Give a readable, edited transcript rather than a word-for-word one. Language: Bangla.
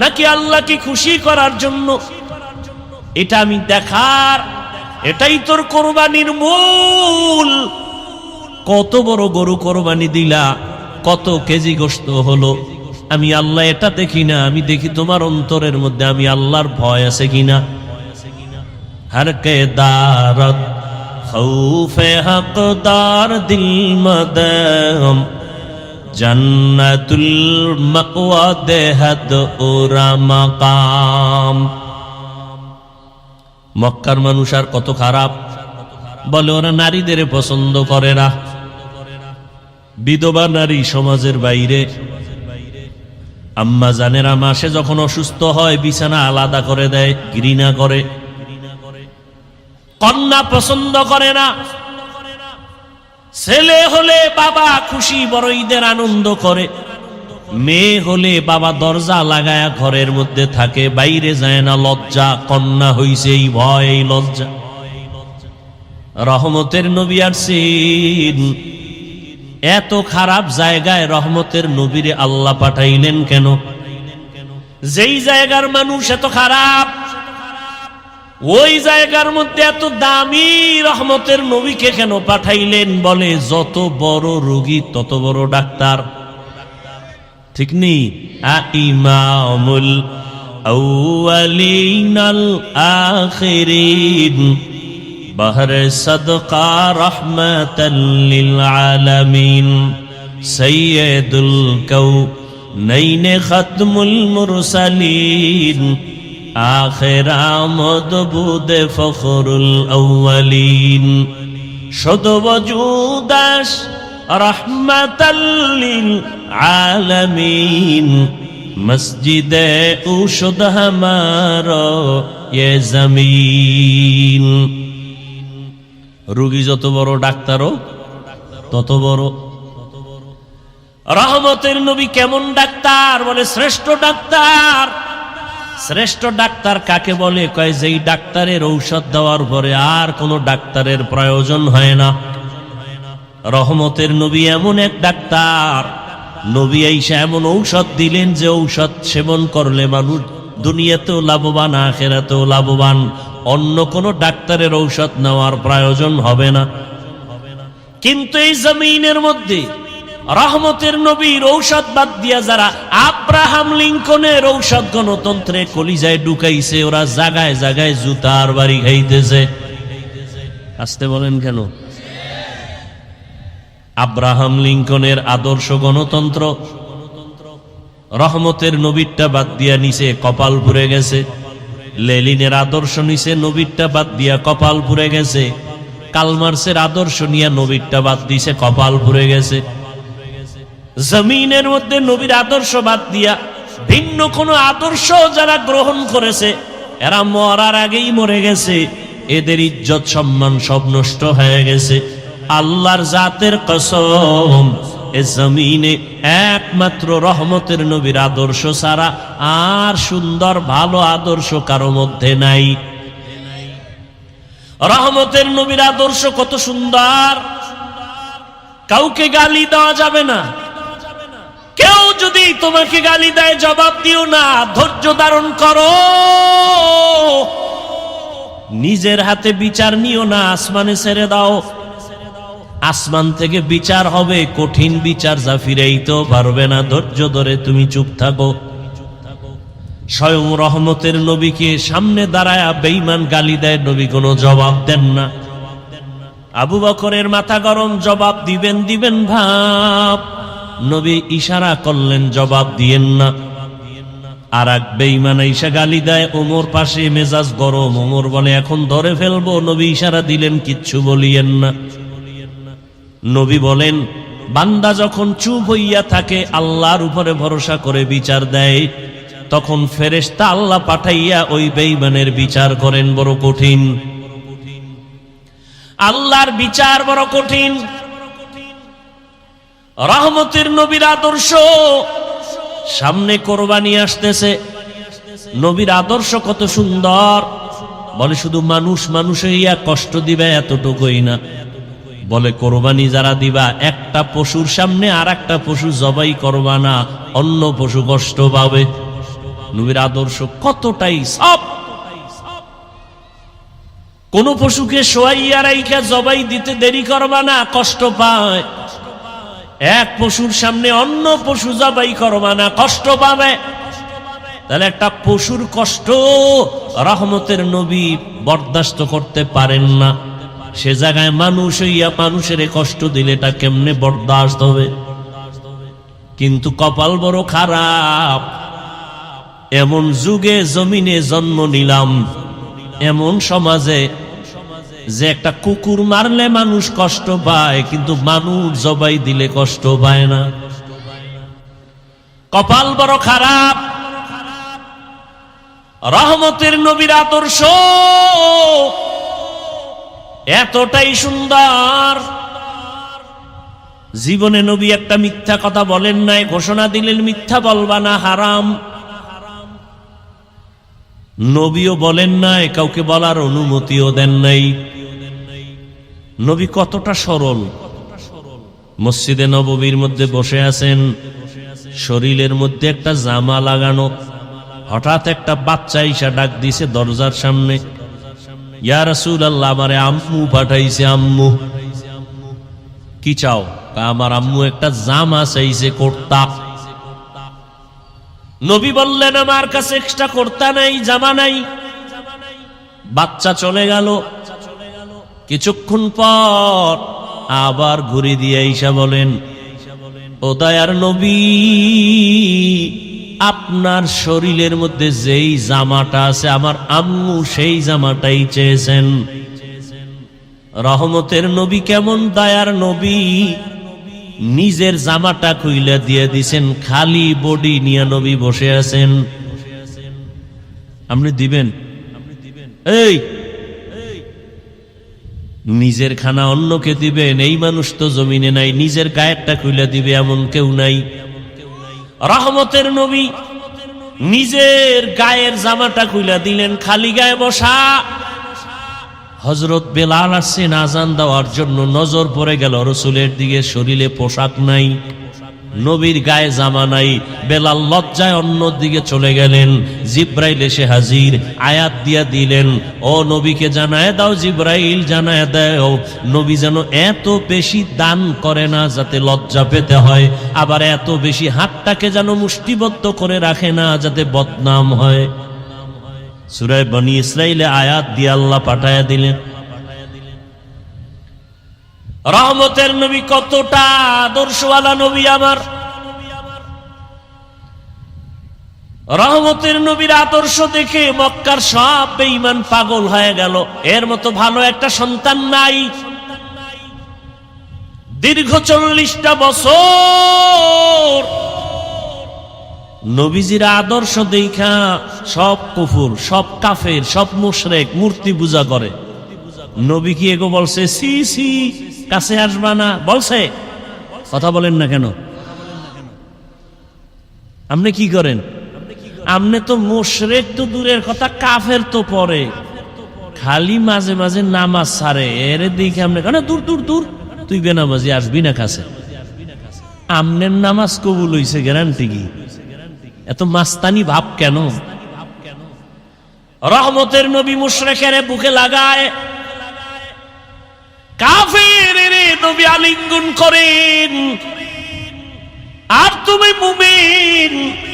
নাকি আল্লাহকে খুশি করার জন্য? এটা আমি দেখার, এটাই তোর কোরবানির মূল। কত বড় গরু কোরবানি দিলা, কত কেজি গোশত হলো, আমি আল্লাহ এটা দেখি না, আমি দেখি তোমার অন্তরের মধ্যে আমি আল্লাহর ভয় আছে কিনা। হর কে দারত খৌফে হকদার দিল মদম জান্নাতুল মাকওয়া দেহাত ওরা মাকাম। মক্কার মানুষ আর কত খারাপ, বলে ওরা নারীদের পছন্দ করে না। বিধবা নারী সমাজের বাইরে। আম্মা জানেরা মাসে যখন অসুস্থ হয় বিছানা আলাদা করে দেয়, ঘৃণা করে। কন্যা পছন্দ করে না। ছেলে হলে বাবা খুশি, বড় ঈদের আনন্দ করে। মেয়ে হলে বাবা দরজা লাগায়া ঘরের মধ্যে থাকে, বাইরে যায় না, লজ্জা। কন্যা হইছে এই ভয়, এই লজ্জা। রহমতের নবী আসছেন, এত খারাপ জায়গায় রহমতের নবীরে আল্লাহ পাঠাইলেন কেন? যেই জায়গার মানুষ এত খারাপ, ওই জায়গার মধ্যে এত দামি রহমতের নবীকে কেন পাঠাইলেন? বলে যত বড় রোগী তত বড় ডাক্তার, ঠিক নেই? ইমামুল আউয়ালিন আল আখিরিন বহরে সদকা রহমাতাল লিল আলামিন সাইয়্যিদুল কাউনাইন খাতমুল মুরসালিন আখির আমদ বুদে ফখরুল আউয়ালিন শুধু ওজুদাস রহমাতাল লিল আলামিন মসজিদে উশুদ হামারো ये জমিন। রোগী যত বড় ডাক্তারও তত বড়। রহমতের নবী কেমন ডাক্তার? বলে শ্রেষ্ঠ ডাক্তার। শ্রেষ্ঠ ডাক্তার কাকে বলে? কয় যেই ডাক্তারের ঔষধ দেওয়ার পরে আর কোনো ডাক্তারের প্রয়োজন হয় না। রহমতের নবী এমন এক ডাক্তার। নবী আইসা এমন ঔষধ দিলেন যে ঔষধ সেবন করলে মানুষ দুনিয়াতেও লাভবান, আখিরাতেও লাভবান। অন্য কোনো ডাক্তারের ঔষধ নেওয়ার প্রয়োজন হবে না। কিন্তু এই জমিনের মধ্যে রহমতের নবীর ঔষধ বাদ দিয়া যারা আব্রাহাম লিঙ্কনের ঔষধ গণতন্ত্রে কলিজায় ঢুকাইছে, ওরা জায়গায় জায়গায় জুতার বাড়ি খাইতেছে। আসতে বলেন কেন? আব্রাহাম লিঙ্কনের আদর্শ গণতন্ত্র রহমতের নবীরটা বাদ দিয়া নিচে কপাল পুড়ে গেছে। লেনিনের আদর্শ নিচে, নবীরটা বাদ দিয়া কপাল পুড়ে গেছে। কালমার্সের আদর্শ নিয়ে নবীরটা বাদ দিছে, কপাল পুড়ে গেছে। জমিনের মধ্যে নবীর আদর্শ বাদ দিয়া ভিন্ন কোন আদর্শ যারা গ্রহণ করেছে, এরা মরার আগেই মরে গেছে। এদের ইজ্জত সম্মান সব নষ্ট হয়ে গেছে। আল্লাহর জাতের কসম, এ জমিনে একমাত্র রহমতের নবীর আদর্শ ছাড়া আর সুন্দর ভালো আদর্শ কারো মধ্যে নাই। রহমতের নবীর আদর্শ কত সুন্দর। কাউকে গালি দেওয়া যাবে না। কেউ যদি তোমাকে গালি দেয় জবাব দিও না, ধৈর্য ধারণ করো। নিজের হাতে বিচার নিও না, আসমানে ছেড়ে দাও। আসমান থেকে বিচার হবে, কঠিন বিচার, যা ফিরাইতেও পারবে না। ধৈর্য ধরে তুমি চুপ থাকো। স্বয়ং রহমতের নবীকে সামনে দাঁড়ায়া বেঈমান গালি দেয়, নবী কোনো জবাব দেন না। আবু বকরের মাথা গরম, জবাব দিবেন ভাব। নবী ইশারা করলেন, জবাব দিয়েন না। আর এক বেঈমান ঈশা গালি দেয়, ওমর পাশে, মেজাজ গরম। ওমর বলে এখন ধরে ফেলবো। নবী ইশারা দিলেন, কিচ্ছু বলিয়েন না। নবী বলেন, বান্দা যখন চুপ হইয়া থাকে, আল্লাহর উপরে ভরসা করে বিচার দেয়, তখন ফেরেশতা আল্লাহ পাঠাইয়া ওই বেঈমানের বিচার করেন। বড় কঠিন, আল্লাহর বিচার বড় কঠিন। রহমতের নবীর আদর্শ। সামনে কোরবানি আসতেছে, নবীর আদর্শ কত সুন্দর। বলে শুধু মানুষ হইয়া কষ্ট দিবে এতটুকুই না। বলে কোরবানি যারা দিবা, একটা পশুর সামনে আর একটা পশু জবাই করবা না, অন্য পশু কষ্ট পাবে। নবীর আদর্শ কতটাই সব। কোন পশুকে শোয়াইয়া রাইখা জবাই দিতে দেরি করবা না, কষ্ট পায়। এক পশুর সামনে অন্য পশু জবাই করবা না, কষ্ট পাবে। তাহলে একটা পশুর কষ্ট রহমতের নবী বরদাস্ত করতে পারেন না, সে জায়গায় মানুষ হইয়া মানুষের কষ্ট দিলে এটা কেমনে বরদাস্ত হবে? কিন্তু কপাল বড় খারাপ, এমন যুগে জমিনে জন্ম নিলাম, এমন সমাজে যে একটা কুকুর মারলে মানুষ কষ্ট পায়, কিন্তু মানুষ জবাই দিলে কষ্ট পায় না। কপাল বড় খারাপ। রহমতের নবীর আদর্শ এতটাই সুন্দর, জীবনে নবী একটা মিথ্যা কথা বলেন নাই, ঘোষণা দিলেন মিথ্যা বলবা না, হারাম। নবীও বলেন নাই, কাউকে বলার অনুমতিও দেন নাই। নবী কতটা সরল। মসজিদে নববীর মধ্যে বসে আছেন, শরীরের মধ্যে একটা জামা লাগানো, হঠাৎ একটা বাচ্চা ইসা ডাক দিছে দরজার সামনে, ইয়া রাসূলুল্লাহ, আমারে আম্মু পাঠাইছে। আম্মু কি চাও? আমার আম্মু একটা জামা চাইছে, কুর্তা। নবী বললেন, আমার কাছে এক্সট্রা কুর্তা নাই, জামা নাই। বাচ্চা চলে গেল। কিছুক্ষণ পর আবার ঘুরে দিয়ে ঈশা বলেন, ও দয়ার নবী, আপনার শরীরের মধ্যে যেই জামাটা আছে আমার আম্মু সেই জামাটাই চেয়েছেন। রহমতের নবী কেমন দয়ার নবী, নিজের জামাটা খুইলা দিয়ে দিছেন, খালি বডি নিয়ে নবী বসে আছেন। আপনি দিবেন? এই নিজের খানা অন্যকে দিবেন, এই মানুষ তো জমিনে নাই, নিজের গায়েরটা খুইলা দিবে এমন কেউ নাই। রহমতের নবী নিজের গায়ের জামাটা খুইলা দিলেন, খালি গায়ে বসা। হযরত বেলাল আসছেন আযান দেওয়ার জন্য, নজর পড়ে গেল রাসূলের দিকে, শরীরে পোশাক নাই, নবীর গায়ে জামা নাই। বেলাল লজ্জায় অন্য দিকে চলে গেলেন। জিব্রাইল এসে হাজির, আয়াত দিয়া দিলেন, ও নবীকে জানায় দাও, জিব্রাইল জানায় দাও, নবী যেন এত বেশি দান করে না যাতে লজ্জা পেতে হয়, আবার এত বেশি হাতটাকে যেন মুষ্টিবদ্ধ করে রাখে না যাতে বদনাম হয়। সূরা বনী ইসরাইলে আয়াত দিয়ে আল্লাহ পাঠায়া দিলেন। রহমতের নবী কতটা আদর্শওয়ালা নবী আমার। রহমতের নবীর আদর্শ দেখে মক্কার সব বেঈমান পাগল হয়ে গেল, এর মতো ভালো একটা সন্তান নাই। দীর্ঘ 40টা বছর নবীজির আদর্শ দেখা সব কুফর, সব কাফের, সব মুশরিক মূর্তি পূজা করে। নবী কি এগো বলছে সি সি কাছে আসবা না? বলছে? কথা বলেন না কেন? আপনি কি করেন? আপনি তো মুশরিক তো দূরের কথা, কাফের তো পরে, খালি মাঝে মাঝে নামাজ ছাড়ে, এর দিকে আপনি কেন দূর দূর দূর, তুই বেনামাজি আসবি না কাছে। আমনের নামাজ কবুল হইছে গ্যারান্টি কি? এত মাস্তানি ভাব কেন? রহমতের নবী মুশরিকের বুকে লাগায়, কাফের নবী আলিঙ্গন করেন, আর তুমি মুমিন